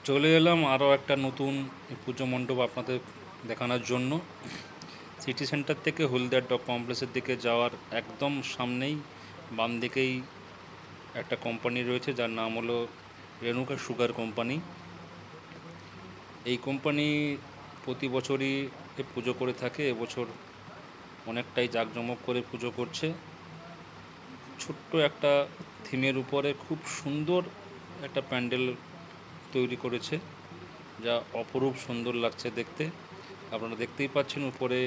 চলে এলাম আরও একটা নতুন পুজো মণ্ডপ আপনাদের দেখানোর জন্য। সিটি সেন্টার থেকে হলদিয়ার ডক কমপ্লেক্সের দিকে যাওয়ার একদম সামনেই বাম দিকেই একটা কোম্পানি রয়েছে, যার নাম হলো রেণুকা সুগার কোম্পানি। এই কোম্পানি প্রতি বছরই পুজো করে থাকে। এবছর অনেকটাই জাঁকজমক করে পুজো করছে। ছোট্ট একটা থিমের উপরে খুব সুন্দর একটা প্যান্ডেল তৈরি করেছে, যা অপরূপ সুন্দর লাগছে দেখতে। আপনারা দেখতেই পাচ্ছেন উপরে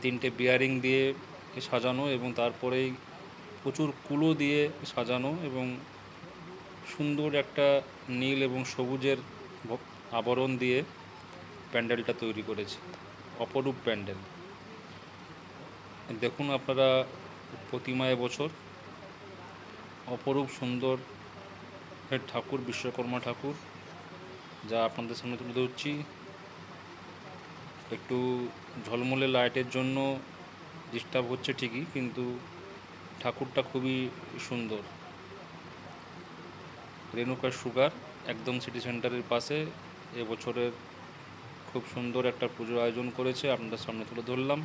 3টে বিয়ারিং দিয়ে সাজানো, এবং তারপরেই প্রচুর কুলো দিয়ে সাজানো, এবং সুন্দর একটা নীল এবং সবুজের আবরণ দিয়ে প্যান্ডেলটা তৈরি করেছে। অপরূপ প্যান্ডেল দেখুন আপনারা। প্রতিমা এবছর অপরূপ সুন্দর ঠাকুর, বিশ্বকর্মা ঠাকুর, যা আপনাদের সামনে তুলে ধরছি। একটু ঝলমলে লাইটের জন্য ডিস্টার্ব হচ্ছে ঠিকই, কিন্তু ঠাকুরটা খুবই সুন্দর। রেণুকা সুগার, একদম সিটি সেন্টারের পাশে এবছরের খুব সুন্দর একটা পুজোর আয়োজন করেছে, আপনাদের সামনে তুলে ধরলাম।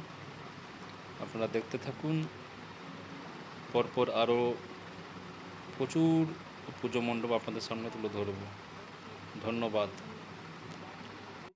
আপনারা দেখতে থাকুন। পরপর আরও প্রচুর পুজো মণ্ডপ আপনাদের সামনে তুলে ধরব। ধন্যবাদ।